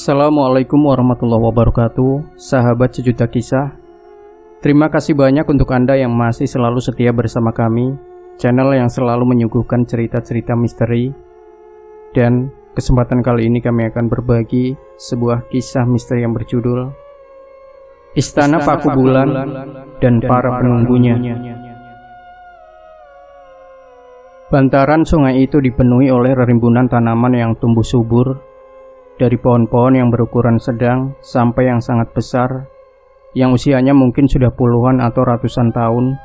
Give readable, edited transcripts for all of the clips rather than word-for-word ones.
Assalamualaikum warahmatullahi wabarakatuh, sahabat sejuta kisah. Terima kasih banyak untuk Anda yang masih selalu setia bersama kami, channel yang selalu menyuguhkan cerita-cerita misteri. Dan kesempatan kali ini kami akan berbagi sebuah kisah misteri yang berjudul Istana Paku Bulan dan Para Penunggunya. Bantaran sungai itu dipenuhi oleh rimbunan tanaman yang tumbuh subur, dari pohon-pohon yang berukuran sedang sampai yang sangat besar, yang usianya mungkin sudah puluhan atau ratusan tahun.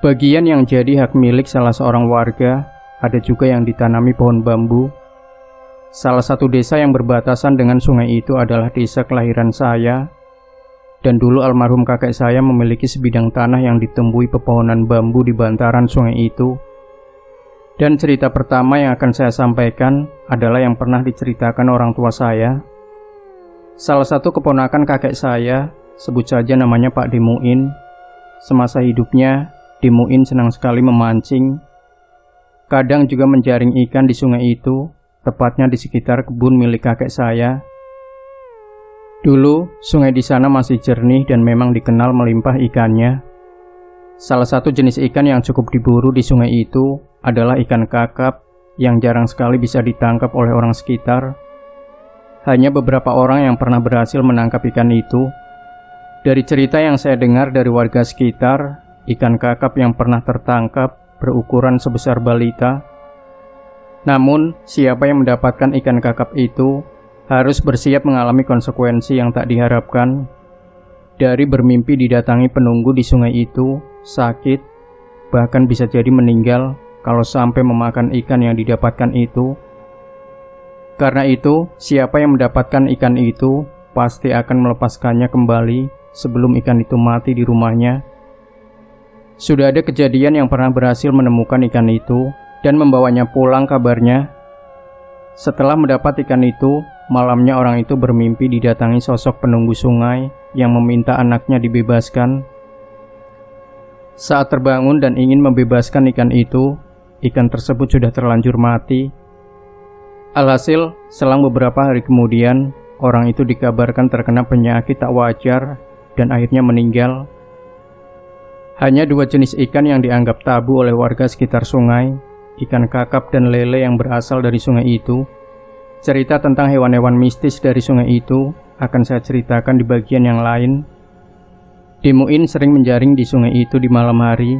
Bagian yang jadi hak milik salah seorang warga, ada juga yang ditanami pohon bambu. Salah satu desa yang berbatasan dengan sungai itu adalah desa kelahiran saya, dan dulu almarhum kakek saya memiliki sebidang tanah yang ditumbuhi pepohonan bambu di bantaran sungai itu. Dan cerita pertama yang akan saya sampaikan adalah yang pernah diceritakan orang tua saya. Salah satu keponakan kakek saya, sebut saja namanya Pak Dimuin. Semasa hidupnya, Dimuin senang sekali memancing. Kadang juga menjaring ikan di sungai itu, tepatnya di sekitar kebun milik kakek saya. Dulu, sungai di sana masih jernih dan memang dikenal melimpah ikannya. Salah satu jenis ikan yang cukup diburu di sungai itu adalah ikan kakap yang jarang sekali bisa ditangkap oleh orang sekitar. Hanya beberapa orang yang pernah berhasil menangkap ikan itu. Dari cerita yang saya dengar dari warga sekitar, ikan kakap yang pernah tertangkap berukuran sebesar balita. Namun, siapa yang mendapatkan ikan kakap itu harus bersiap mengalami konsekuensi yang tak diharapkan. Dari bermimpi didatangi penunggu di sungai itu, sakit, bahkan bisa jadi meninggal kalau sampai memakan ikan yang didapatkan itu. Karena itu, siapa yang mendapatkan ikan itu pasti akan melepaskannya kembali sebelum ikan itu mati di rumahnya. Sudah ada kejadian yang pernah berhasil menemukan ikan itu dan membawanya pulang kabarnya. Setelah mendapat ikan itu, malamnya orang itu bermimpi didatangi sosok penunggu sungai yang meminta anaknya dibebaskan. Saat terbangun dan ingin membebaskan ikan itu, ikan tersebut sudah terlanjur mati. Alhasil, selang beberapa hari kemudian, orang itu dikabarkan terkena penyakit tak wajar dan akhirnya meninggal. Hanya dua jenis ikan yang dianggap tabu oleh warga sekitar sungai, ikan kakap dan lele yang berasal dari sungai itu. Cerita tentang hewan-hewan mistis dari sungai itu akan saya ceritakan di bagian yang lain. Dimuin sering menjaring di sungai itu di malam hari.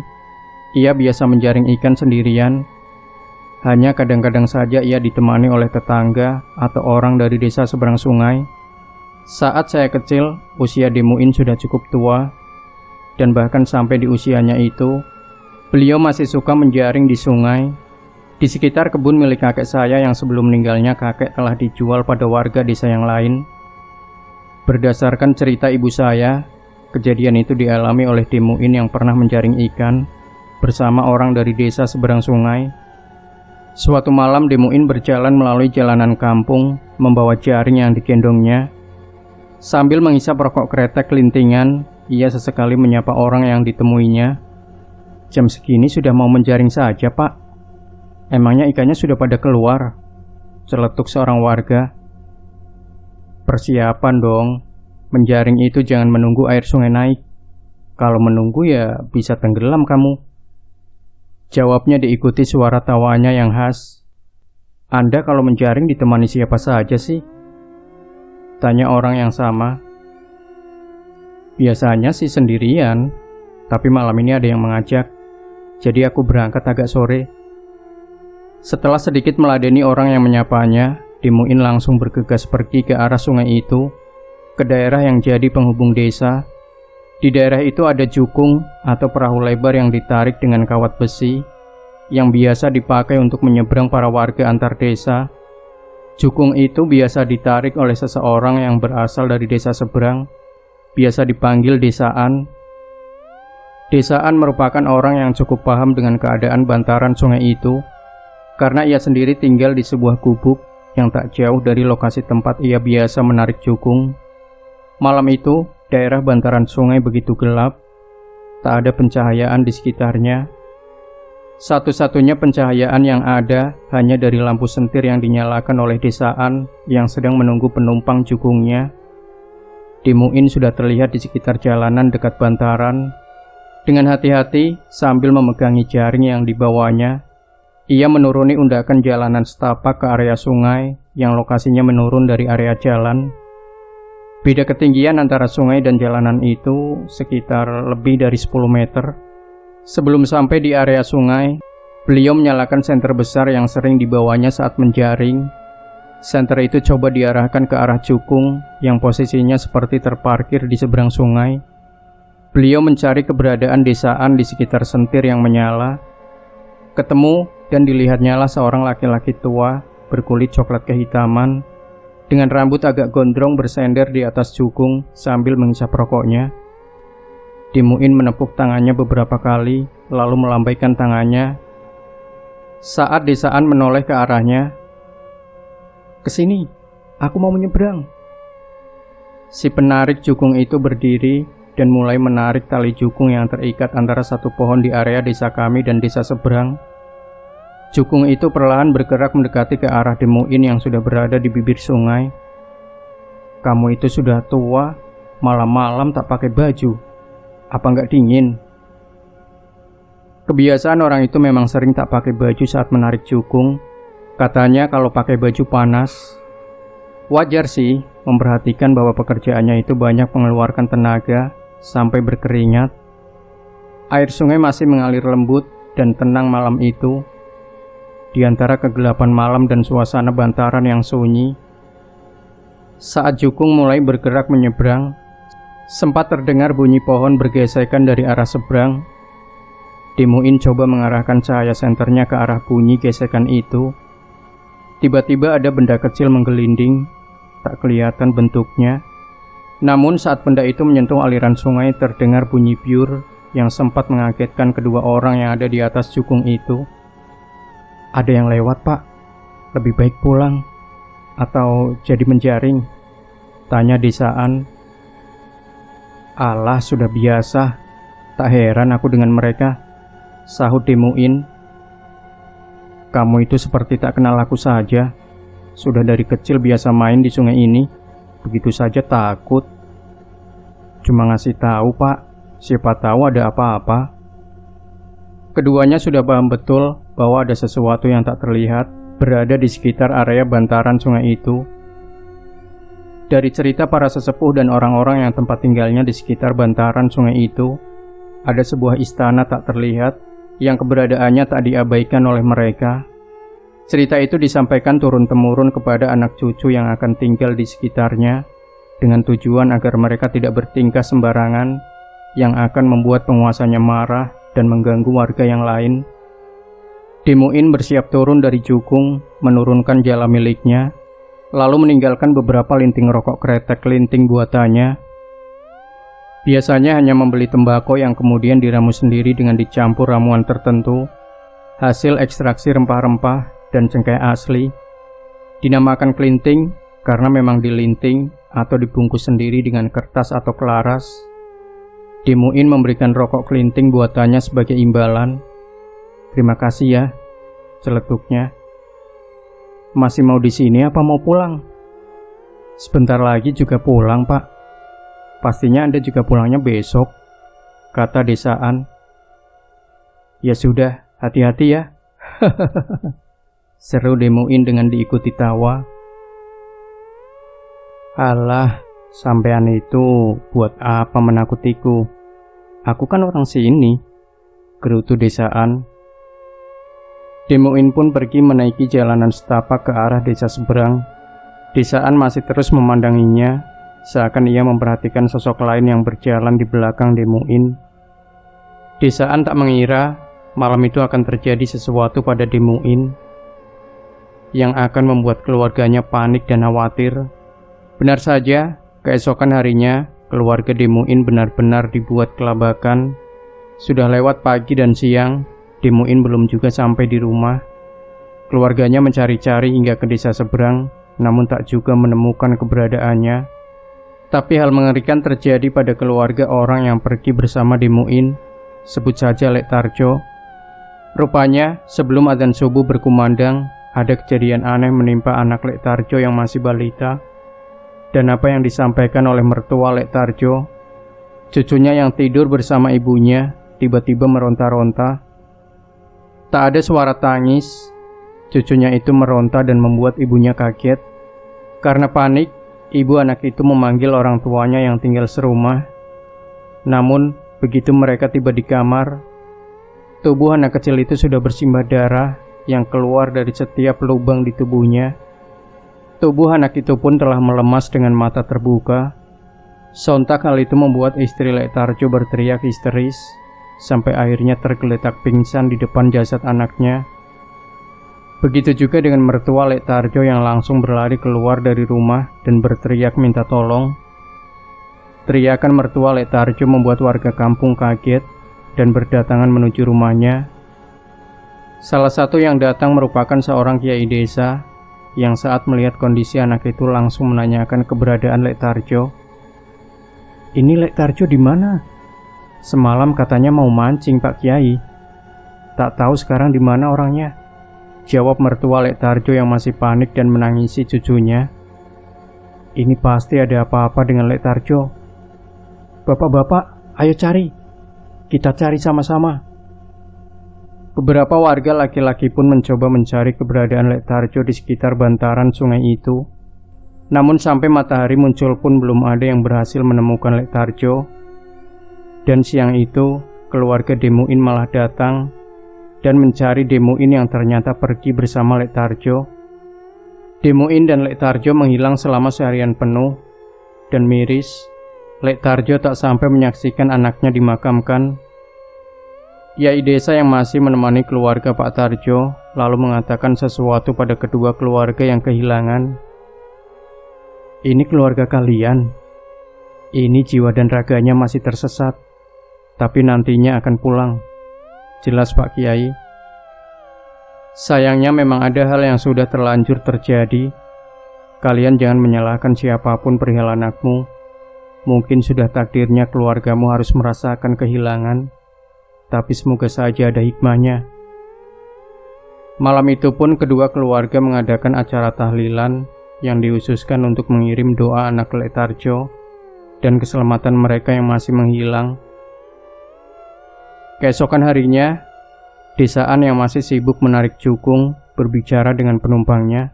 Ia biasa menjaring ikan sendirian. Hanya kadang-kadang saja ia ditemani oleh tetangga atau orang dari desa seberang sungai. Saat saya kecil, usia Dimuin sudah cukup tua, dan bahkan sampai di usianya itu, beliau masih suka menjaring di sungai. Di sekitar kebun milik kakek saya yang sebelum meninggalnya kakek telah dijual pada warga desa yang lain. Berdasarkan cerita ibu saya, kejadian itu dialami oleh Dimuin yang pernah menjaring ikan bersama orang dari desa seberang sungai. Suatu malam Dimuin berjalan melalui jalanan kampung membawa jaring yang digendongnya. Sambil menghisap rokok kretek kelintingan, ia sesekali menyapa orang yang ditemuinya. "Jam segini sudah mau menjaring saja, Pak. Emangnya ikannya sudah pada keluar?" celetuk seorang warga. "Persiapan dong. Menjaring itu jangan menunggu air sungai naik. Kalau menunggu ya bisa tenggelam kamu," jawabnya diikuti suara tawanya yang khas. "Anda kalau menjaring ditemani siapa saja sih?" tanya orang yang sama. "Biasanya sih sendirian, tapi malam ini ada yang mengajak. Jadi aku berangkat agak sore." Setelah sedikit meladeni orang yang menyapanya, Dimuin langsung bergegas pergi ke arah sungai itu, ke daerah yang jadi penghubung desa. Di daerah itu ada jukung atau perahu lebar yang ditarik dengan kawat besi, yang biasa dipakai untuk menyeberang para warga antar desa. Jukung itu biasa ditarik oleh seseorang yang berasal dari desa seberang, biasa dipanggil desaan. Desaan merupakan orang yang cukup paham dengan keadaan bantaran sungai itu, karena ia sendiri tinggal di sebuah gubuk yang tak jauh dari lokasi tempat ia biasa menarik jukung. Malam itu, daerah bantaran sungai begitu gelap, tak ada pencahayaan di sekitarnya. Satu-satunya pencahayaan yang ada hanya dari lampu sentir yang dinyalakan oleh desaan yang sedang menunggu penumpang jukungnya. Dimuin sudah terlihat di sekitar jalanan dekat bantaran. Dengan hati-hati sambil memegangi jaring yang dibawanya, ia menuruni undakan jalanan setapak ke area sungai yang lokasinya menurun dari area jalan. Beda ketinggian antara sungai dan jalanan itu sekitar lebih dari 10 meter. Sebelum sampai di area sungai, beliau menyalakan senter besar yang sering dibawanya saat menjaring. Senter itu coba diarahkan ke arah jukung yang posisinya seperti terparkir di seberang sungai. Beliau mencari keberadaan desaan di sekitar sentir yang menyala. Ketemu dan dilihatnyalah seorang laki-laki tua berkulit coklat kehitaman dengan rambut agak gondrong bersender di atas jukung sambil menghisap rokoknya. Dimuin menepuk tangannya beberapa kali, lalu melambaikan tangannya. Saat desaan menoleh ke arahnya, "Kesini, aku mau menyeberang." Si penarik jukung itu berdiri dan mulai menarik tali jukung yang terikat antara satu pohon di area desa kami dan desa seberang. Jukung itu perlahan bergerak mendekati ke arah Dimuin yang sudah berada di bibir sungai. "Kamu itu sudah tua, malam-malam tak pakai baju. Apa nggak dingin?" Kebiasaan orang itu memang sering tak pakai baju saat menarik jukung. Katanya kalau pakai baju panas. Wajar sih memperhatikan bahwa pekerjaannya itu banyak mengeluarkan tenaga sampai berkeringat. Air sungai masih mengalir lembut dan tenang malam itu. Di antara kegelapan malam dan suasana bantaran yang sunyi, saat jukung mulai bergerak menyeberang, sempat terdengar bunyi pohon bergesekan dari arah seberang. Dimuin coba mengarahkan cahaya senternya ke arah bunyi gesekan itu. Tiba-tiba ada benda kecil menggelinding, tak kelihatan bentuknya. Namun saat benda itu menyentuh aliran sungai, terdengar bunyi biur yang sempat mengagetkan kedua orang yang ada di atas jukung itu. "Ada yang lewat, Pak. Lebih baik pulang atau jadi menjaring?" tanya desaan. "Alah, sudah biasa. Tak heran aku dengan mereka," sahut Dimuin. "Kamu itu seperti tak kenal aku saja. Sudah dari kecil biasa main di sungai ini. Begitu saja takut." "Cuma ngasih tahu, Pak. Siapa tahu ada apa-apa." Keduanya sudah paham betul bahwa ada sesuatu yang tak terlihat berada di sekitar area bantaran sungai itu. Dari cerita para sesepuh dan orang-orang yang tempat tinggalnya di sekitar bantaran sungai itu, ada sebuah istana tak terlihat yang keberadaannya tak diabaikan oleh mereka. Cerita itu disampaikan turun-temurun kepada anak cucu yang akan tinggal di sekitarnya, dengan tujuan agar mereka tidak bertingkah sembarangan yang akan membuat penguasanya marah dan mengganggu warga yang lain. Dimuin bersiap turun dari jukung, menurunkan jala miliknya, lalu meninggalkan beberapa linting rokok kretek linting buatannya. Biasanya hanya membeli tembakau yang kemudian diramu sendiri dengan dicampur ramuan tertentu, hasil ekstraksi rempah-rempah dan cengkeh asli. Dinamakan kelinting karena memang dilinting atau dibungkus sendiri dengan kertas atau kelaras. Dimuin memberikan rokok kelinting buatannya sebagai imbalan. "Terima kasih ya," celetuknya. "Masih mau di sini apa mau pulang?" "Sebentar lagi juga pulang, Pak." "Pastinya Anda juga pulangnya besok," kata desaan. "Ya sudah, hati-hati ya." seru Dimuin dengan diikuti tawa. "Alah, sampean itu buat apa menakutiku? Aku kan orang sini," gerutu desaan. Dimuin pun pergi menaiki jalanan setapak ke arah desa seberang. Desaan masih terus memandanginya, seakan ia memperhatikan sosok lain yang berjalan di belakang Dimuin. Desaan tak mengira malam itu akan terjadi sesuatu pada Dimuin yang akan membuat keluarganya panik dan khawatir. Benar saja, keesokan harinya keluarga Dimuin benar-benar dibuat kelabakan. Sudah lewat pagi dan siang, Dimuin belum juga sampai di rumah. Keluarganya mencari-cari hingga ke desa seberang, namun tak juga menemukan keberadaannya. Tapi hal mengerikan terjadi pada keluarga orang yang pergi bersama Dimuin. Sebut saja Lek Tarjo. Rupanya, sebelum adzan subuh berkumandang, ada kejadian aneh menimpa anak Lek Tarjo yang masih balita. Dan apa yang disampaikan oleh mertua Lek Tarjo, cucunya yang tidur bersama ibunya tiba-tiba meronta-ronta. Tak ada suara tangis, cucunya itu meronta dan membuat ibunya kaget. Karena panik, ibu anak itu memanggil orang tuanya yang tinggal serumah. Namun, begitu mereka tiba di kamar, tubuh anak kecil itu sudah bersimbah darah yang keluar dari setiap lubang di tubuhnya. Tubuh anak itu pun telah melemas dengan mata terbuka. Sontak hal itu membuat istri Lek Tarjo berteriak histeris, sampai akhirnya tergeletak pingsan di depan jasad anaknya. Begitu juga dengan mertua Lek Tarjo yang langsung berlari keluar dari rumah dan berteriak minta tolong. Teriakan mertua Lek Tarjo membuat warga kampung kaget dan berdatangan menuju rumahnya. Salah satu yang datang merupakan seorang kiai desa yang saat melihat kondisi anak itu langsung menanyakan keberadaan Lek Tarjo. "Ini Lek Tarjo di mana? Semalam katanya mau mancing Pak Kiai. Tak tahu sekarang di mana orangnya," jawab mertua Lek Tarjo yang masih panik dan menangisi cucunya. "Ini pasti ada apa-apa dengan Lek Tarjo. Bapak-bapak, ayo cari. Kita cari sama-sama." Beberapa warga laki-laki pun mencoba mencari keberadaan Lek Tarjo di sekitar bantaran sungai itu. Namun sampai matahari muncul pun belum ada yang berhasil menemukan Lek Tarjo. Dan siang itu, keluarga Demuin malah datang dan mencari Demuin yang ternyata pergi bersama Lek Tarjo. Demuin dan Lek Tarjo menghilang selama seharian penuh, dan miris, Lek Tarjo tak sampai menyaksikan anaknya dimakamkan. Yai desa yang masih menemani keluarga Pak Tarjo lalu mengatakan sesuatu pada kedua keluarga yang kehilangan. "Ini keluarga kalian. Ini jiwa dan raganya masih tersesat, tapi nantinya akan pulang," jelas Pak Kiai. "Sayangnya memang ada hal yang sudah terlanjur terjadi. Kalian jangan menyalahkan siapapun perihal anakmu. Mungkin sudah takdirnya keluargamu harus merasakan kehilangan. Tapi semoga saja ada hikmahnya." Malam itu pun kedua keluarga mengadakan acara tahlilan yang dihususkan untuk mengirim doa anak Lek Tarjo dan keselamatan mereka yang masih menghilang. Keesokan harinya, desaan yang masih sibuk menarik cukung berbicara dengan penumpangnya.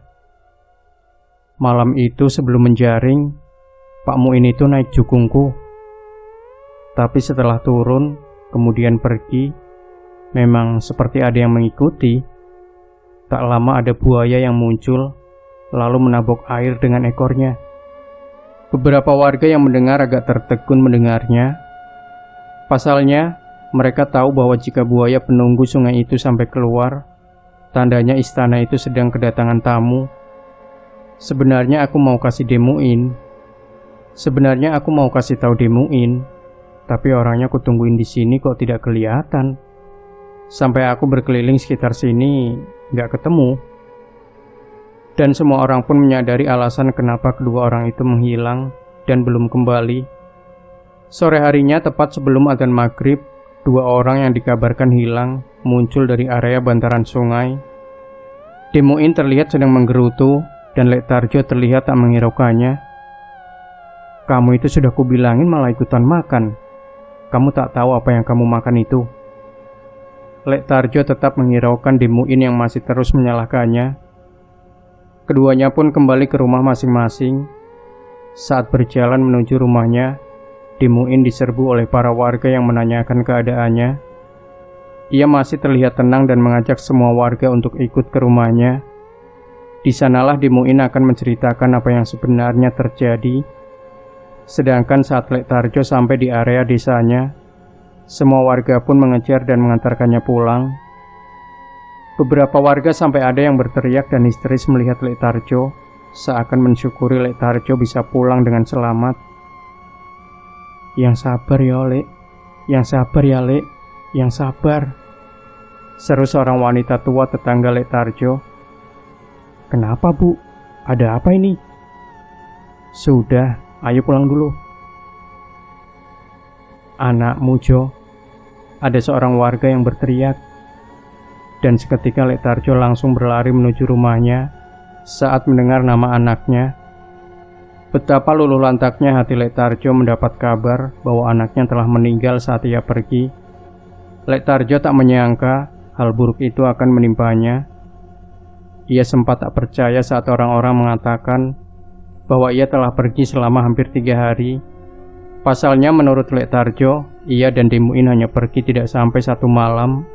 "Malam itu sebelum menjaring, Pak Muin itu naik cukungku. Tapi setelah turun, kemudian pergi, memang seperti ada yang mengikuti. Tak lama ada buaya yang muncul, lalu menabok air dengan ekornya." Beberapa warga yang mendengar agak tertegun mendengarnya. Pasalnya, mereka tahu bahwa jika buaya penunggu sungai itu sampai keluar, tandanya istana itu sedang kedatangan tamu. Sebenarnya aku mau kasih tahu Demuin, tapi orangnya aku tungguin di sini kok tidak kelihatan. Sampai aku berkeliling sekitar sini, nggak ketemu. Dan semua orang pun menyadari alasan kenapa kedua orang itu menghilang dan belum kembali. Sore harinya, tepat sebelum adzan maghrib, dua orang yang dikabarkan hilang muncul dari area bantaran sungai. Demuin terlihat sedang menggerutu, dan Lek Tarjo terlihat tak menghiraukannya. "Kamu itu sudah kubilangin malah ikutan makan. Kamu tak tahu apa yang kamu makan itu." Lek Tarjo tetap menghiraukan Demuin yang masih terus menyalahkannya. Keduanya pun kembali ke rumah masing-masing. Saat berjalan menuju rumahnya, Demuin diserbu oleh para warga yang menanyakan keadaannya. Ia masih terlihat tenang dan mengajak semua warga untuk ikut ke rumahnya. Di sanalah Demuin akan menceritakan apa yang sebenarnya terjadi. Sedangkan saat Lek Tarjo sampai di area desanya, semua warga pun mengejar dan mengantarkannya pulang. Beberapa warga sampai ada yang berteriak dan histeris melihat Lek Tarjo, seakan mensyukuri Lek Tarjo bisa pulang dengan selamat. "Yang sabar ya Lek, yang sabar ya Lek, yang sabar," seru seorang wanita tua tetangga Lek Tarjo. "Kenapa Bu? Ada apa ini?" "Sudah, ayo pulang dulu." "Anakmu Jo," ada seorang warga yang berteriak. dan seketika Lek Tarjo langsung berlari menuju rumahnya saat mendengar nama anaknya. Betapa luluh lantaknya hati Lek Tarjo mendapat kabar bahwa anaknya telah meninggal saat ia pergi. Lek Tarjo tak menyangka hal buruk itu akan menimpanya. Ia sempat tak percaya saat orang-orang mengatakan bahwa ia telah pergi selama hampir 3 hari. Pasalnya menurut Lek Tarjo, ia dan Demuin hanya pergi tidak sampai 1 malam.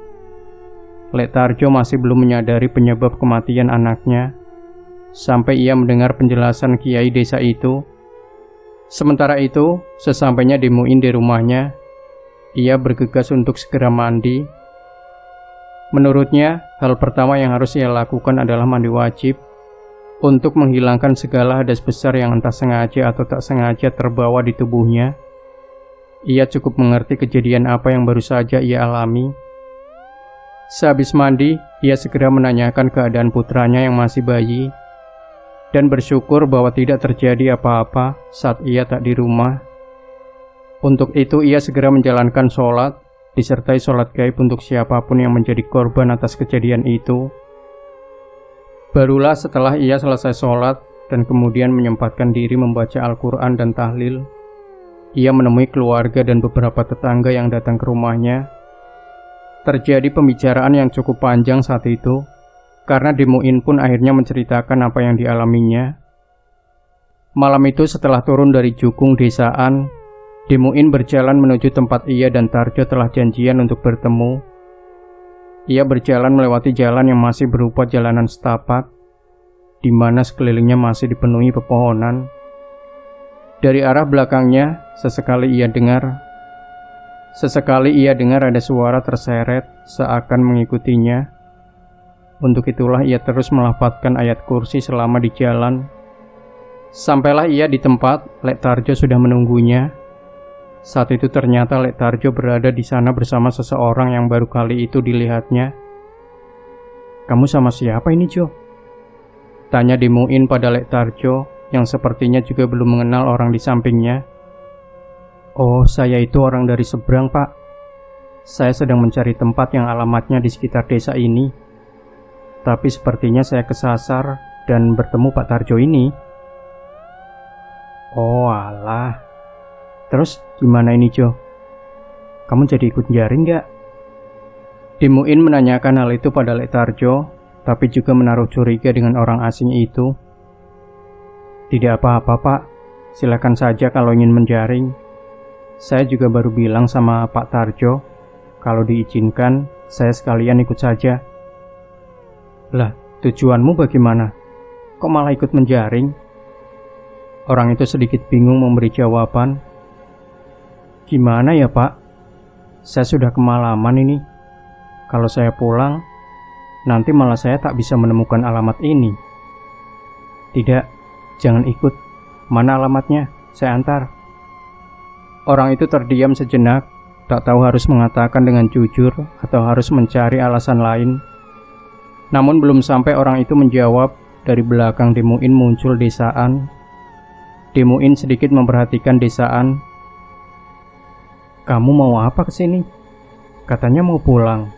Lek Tarjo masih belum menyadari penyebab kematian anaknya sampai ia mendengar penjelasan kiai desa itu. Sementara itu, sesampainya Demuin di rumahnya, ia bergegas untuk segera mandi. Menurutnya, hal pertama yang harus ia lakukan adalah mandi wajib untuk menghilangkan segala hadas besar yang entah sengaja atau tak sengaja terbawa di tubuhnya. Ia cukup mengerti kejadian apa yang baru saja ia alami. Sehabis mandi, ia segera menanyakan keadaan putranya yang masih bayi dan bersyukur bahwa tidak terjadi apa-apa saat ia tak di rumah. Untuk itu ia segera menjalankan sholat, disertai sholat gaib untuk siapapun yang menjadi korban atas kejadian itu. Barulah setelah ia selesai sholat dan kemudian menyempatkan diri membaca Al-Quran dan tahlil, ia menemui keluarga dan beberapa tetangga yang datang ke rumahnya. Terjadi pembicaraan yang cukup panjang saat itu, karena Demuin pun akhirnya menceritakan apa yang dialaminya. Malam itu setelah turun dari jukung desaan, Demuin berjalan menuju tempat ia dan Tarjo telah janjian untuk bertemu. Ia berjalan melewati jalan yang masih berupa jalanan setapak, di mana sekelilingnya masih dipenuhi pepohonan. Dari arah belakangnya, sesekali ia dengar ada suara terseret seakan mengikutinya. Untuk itulah ia terus melafadzkan ayat kursi selama di jalan. Sampailah ia di tempat Lek Tarjo sudah menunggunya. Saat itu ternyata Lek Tarjo berada di sana bersama seseorang yang baru kali itu dilihatnya. "Kamu sama siapa ini, Jo?" tanya Demuin pada Lek Tarjo yang sepertinya juga belum mengenal orang di sampingnya. "Oh, saya itu orang dari seberang, Pak. Saya sedang mencari tempat yang alamatnya di sekitar desa ini. Tapi sepertinya saya kesasar dan bertemu Pak Tarjo ini." "Oh alah. Terus gimana ini, Jo? Kamu jadi ikut jaring gak?" Demuin menanyakan hal itu pada Lek Tarjo, tapi juga menaruh curiga dengan orang asing itu. "Tidak apa-apa, Pak. Silakan saja kalau ingin menjaring. Saya juga baru bilang sama Pak Tarjo, kalau diizinkan, saya sekalian ikut saja." "Lah, tujuanmu bagaimana? Kok malah ikut menjaring?" Orang itu sedikit bingung memberi jawaban. "Gimana ya, Pak? Saya sudah kemalaman ini. Kalau saya pulang, nanti malah saya tak bisa menemukan alamat ini." "Tidak, jangan ikut. Mana alamatnya? Saya antar." Orang itu terdiam sejenak, tak tahu harus mengatakan dengan jujur atau harus mencari alasan lain. Namun belum sampai orang itu menjawab, dari belakang Demuin muncul desaan. Demuin sedikit memperhatikan desaan. "Kamu mau apa kesini? Katanya mau pulang."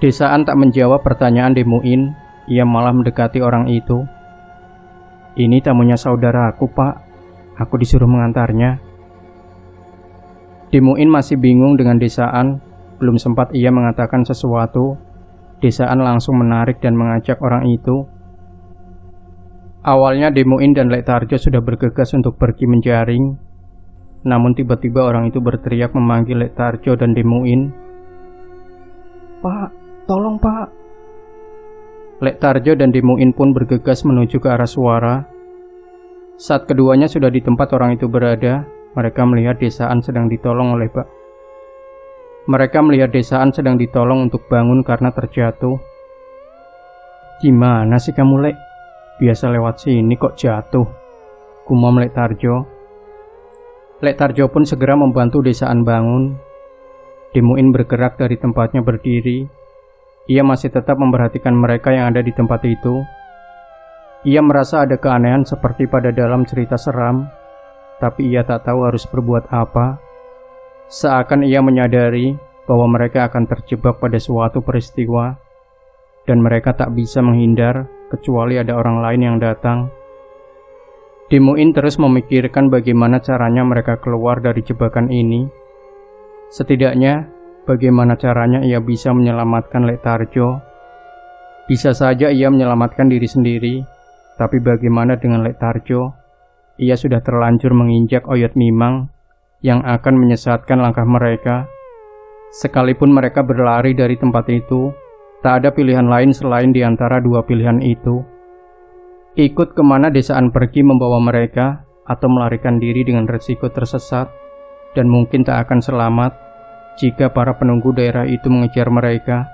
Desaan tak menjawab pertanyaan Demuin, ia malah mendekati orang itu. "Ini tamunya saudaraku, Pak. Aku disuruh mengantarnya." Demuin masih bingung dengan desaan. Belum sempat ia mengatakan sesuatu, desaan langsung menarik dan mengajak orang itu. Awalnya Demuin dan Lek Tarjo sudah bergegas untuk pergi menjaring. Namun tiba-tiba orang itu berteriak memanggil Lek Tarjo dan Demuin. "Pak, tolong Pak." Lek Tarjo dan Demuin pun bergegas menuju ke arah suara. Saat keduanya sudah di tempat orang itu berada, mereka melihat desaan sedang ditolong untuk bangun karena terjatuh. "Gimana sih kamu, Lek? Biasa lewat sini kok jatuh?" gumam Lek Tarjo. Lek Tarjo pun segera membantu desaan bangun. Demuin bergerak dari tempatnya berdiri. Ia masih tetap memperhatikan mereka yang ada di tempat itu. Ia merasa ada keanehan seperti pada dalam cerita seram, tapi ia tak tahu harus berbuat apa. Seakan ia menyadari bahwa mereka akan terjebak pada suatu peristiwa dan mereka tak bisa menghindar kecuali ada orang lain yang datang. Dimuin terus memikirkan bagaimana caranya mereka keluar dari jebakan ini. Setidaknya, bagaimana caranya ia bisa menyelamatkan Lek Tarjo. Bisa saja ia menyelamatkan diri sendiri, tapi bagaimana dengan Lek Tarjo? Ia sudah terlanjur menginjak Oyot Mimang yang akan menyesatkan langkah mereka. Sekalipun mereka berlari dari tempat itu, tak ada pilihan lain selain di antara dua pilihan itu. Ikut kemana desaan pergi membawa mereka, atau melarikan diri dengan resiko tersesat, dan mungkin tak akan selamat jika para penunggu daerah itu mengejar mereka.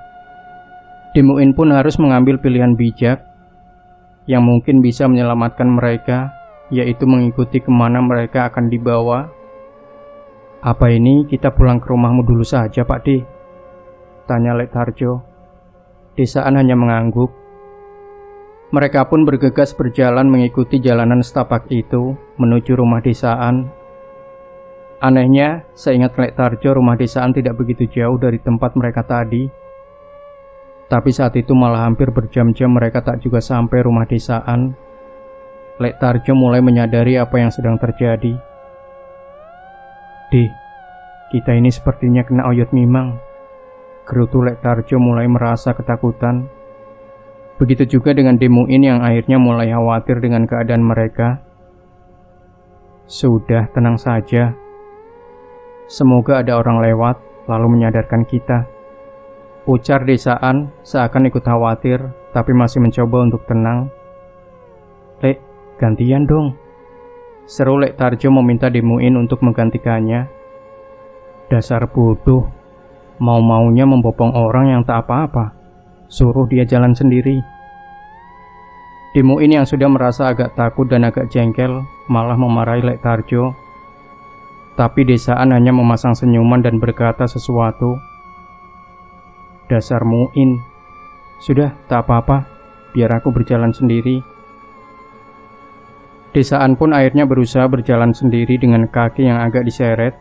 Dimuin pun harus mengambil pilihan bijak yang mungkin bisa menyelamatkan mereka, yaitu mengikuti kemana mereka akan dibawa. "Apa ini kita pulang ke rumahmu dulu saja, Pak D?" tanya Lek Tarjo. Desaan hanya mengangguk. Mereka pun bergegas berjalan mengikuti jalanan setapak itu menuju rumah desaan. Anehnya, seingat Lek Tarjo, rumah desaan tidak begitu jauh dari tempat mereka tadi. Tapi saat itu malah hampir berjam-jam mereka tak juga sampai rumah desaan. Lek Tarjo mulai menyadari apa yang sedang terjadi. "D, kita ini sepertinya kena Oyot Mimang," gerutu Lek Tarjo mulai merasa ketakutan. Begitu juga dengan Dimuin yang akhirnya mulai khawatir dengan keadaan mereka. "Sudah, tenang saja. Semoga ada orang lewat lalu menyadarkan kita," ujar desaan seakan ikut khawatir tapi masih mencoba untuk tenang. "Lek, gantian dong," seru Lek Tarjo meminta Dimuin untuk menggantikannya. "Dasar bodoh, mau-maunya membopong orang yang tak apa-apa, suruh dia jalan sendiri." Dimuin yang sudah merasa agak takut dan agak jengkel malah memarahi Lek Tarjo. Tapi desaan hanya memasang senyuman dan berkata sesuatu. "Dasar Muin, sudah tak apa-apa, biar aku berjalan sendiri." Desaan pun akhirnya berusaha berjalan sendiri dengan kaki yang agak diseret.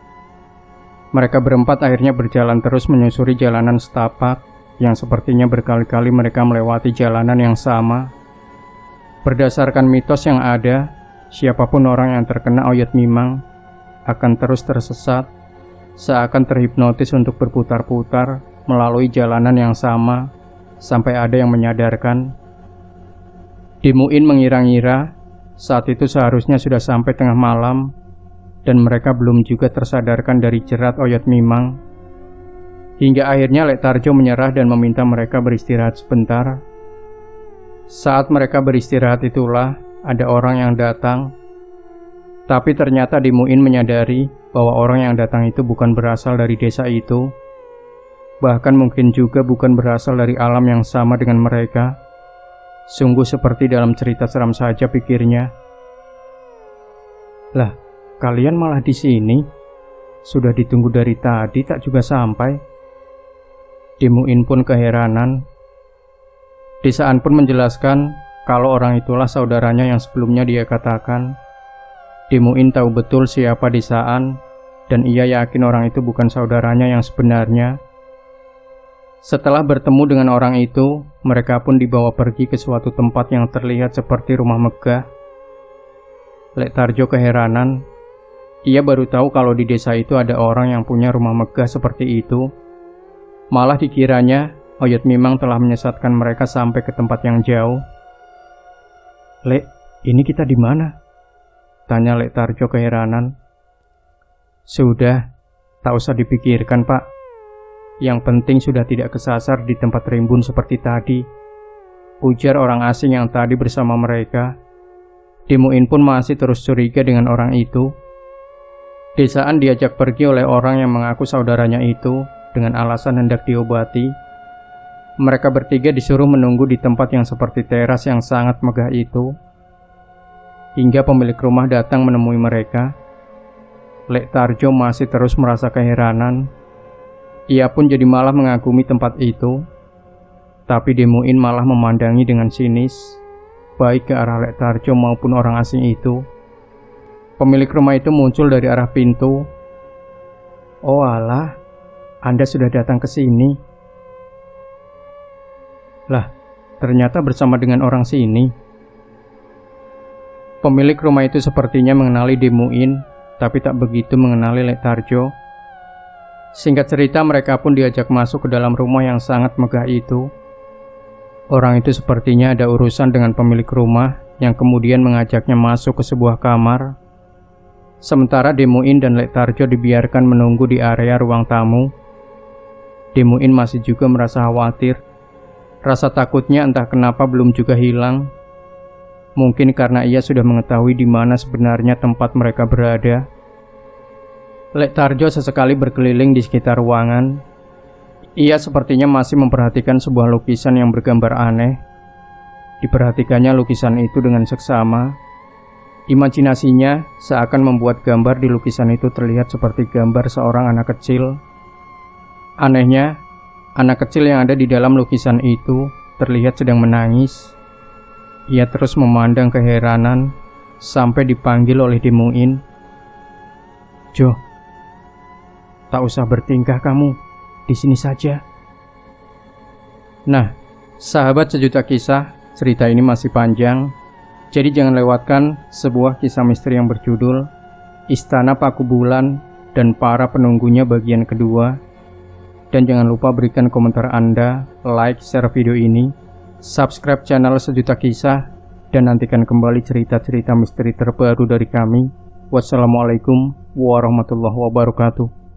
Mereka berempat akhirnya berjalan terus menyusuri jalanan setapak yang sepertinya berkali-kali mereka melewati jalanan yang sama. Berdasarkan mitos yang ada, siapapun orang yang terkena Oyot Mimang akan terus tersesat, seakan terhipnotis untuk berputar-putar melalui jalanan yang sama sampai ada yang menyadarkan. Dimuin mengira-ngira saat itu seharusnya sudah sampai tengah malam dan mereka belum juga tersadarkan dari jerat Oyot Mimang. Hingga akhirnya Lek Tarjo menyerah dan meminta mereka beristirahat sebentar. Saat mereka beristirahat itulah ada orang yang datang. Tapi ternyata Dimuin menyadari bahwa orang yang datang itu bukan berasal dari desa itu. Bahkan mungkin juga bukan berasal dari alam yang sama dengan mereka. Sungguh seperti dalam cerita seram saja, pikirnya. "Lah, kalian malah di sini? Sudah ditunggu dari tadi tak juga sampai." Dimuin pun keheranan. Desaan pun menjelaskan kalau orang itulah saudaranya yang sebelumnya dia katakan. Dimuin tahu betul siapa desaan dan ia yakin orang itu bukan saudaranya yang sebenarnya. Setelah bertemu dengan orang itu, mereka pun dibawa pergi ke suatu tempat yang terlihat seperti rumah megah. Lek Tarjo keheranan. Ia baru tahu kalau di desa itu ada orang yang punya rumah megah seperti itu. Malah dikiranya Oyot Mimang telah menyesatkan mereka sampai ke tempat yang jauh. "Lek, ini kita di mana?" tanya Lek Tarjo keheranan. "Sudah, tak usah dipikirkan, Pak. Yang penting sudah tidak kesasar di tempat rimbun seperti tadi," ujar orang asing yang tadi bersama mereka. Dimuin pun masih terus curiga dengan orang itu. Desaan diajak pergi oleh orang yang mengaku saudaranya itu dengan alasan hendak diobati. Mereka bertiga disuruh menunggu di tempat yang seperti teras yang sangat megah itu. Hingga pemilik rumah datang menemui mereka. Lek Tarjo masih terus merasa keheranan. Ia pun jadi malah mengagumi tempat itu. Tapi Dimuin malah memandangi dengan sinis, baik ke arah Lek Tarjo maupun orang asing itu. Pemilik rumah itu muncul dari arah pintu. "Oh alah, Anda sudah datang ke sini. Lah, ternyata bersama dengan orang sini. Pemilik rumah itu sepertinya mengenali Demuin, tapi tak begitu mengenali Lek Tarjo. Singkat cerita, mereka pun diajak masuk ke dalam rumah yang sangat megah itu. Orang itu sepertinya ada urusan dengan pemilik rumah yang kemudian mengajaknya masuk ke sebuah kamar. Sementara Demuin dan Lek Tarjo dibiarkan menunggu di area ruang tamu. Demuin masih juga merasa khawatir. Rasa takutnya entah kenapa belum juga hilang. Mungkin karena ia sudah mengetahui di mana sebenarnya tempat mereka berada. Lek Tarjo sesekali berkeliling di sekitar ruangan. Ia sepertinya masih memperhatikan sebuah lukisan yang bergambar aneh. Diperhatikannya lukisan itu dengan seksama. Imajinasinya seakan membuat gambar di lukisan itu terlihat seperti gambar seorang anak kecil. Anehnya, anak kecil yang ada di dalam lukisan itu terlihat sedang menangis. Ia terus memandang keheranan sampai dipanggil oleh Demuin. Jo, tak usah bertingkah kamu, di sini saja. Nah, sahabat sejuta kisah, cerita ini masih panjang, jadi jangan lewatkan sebuah kisah misteri yang berjudul Istana Paku Bulan dan Para Penunggunya bagian kedua. Dan jangan lupa berikan komentar Anda, like, share video ini, subscribe channel Sejuta Kisah, dan nantikan kembali cerita-cerita misteri terbaru dari kami. Wassalamualaikum warahmatullahi wabarakatuh.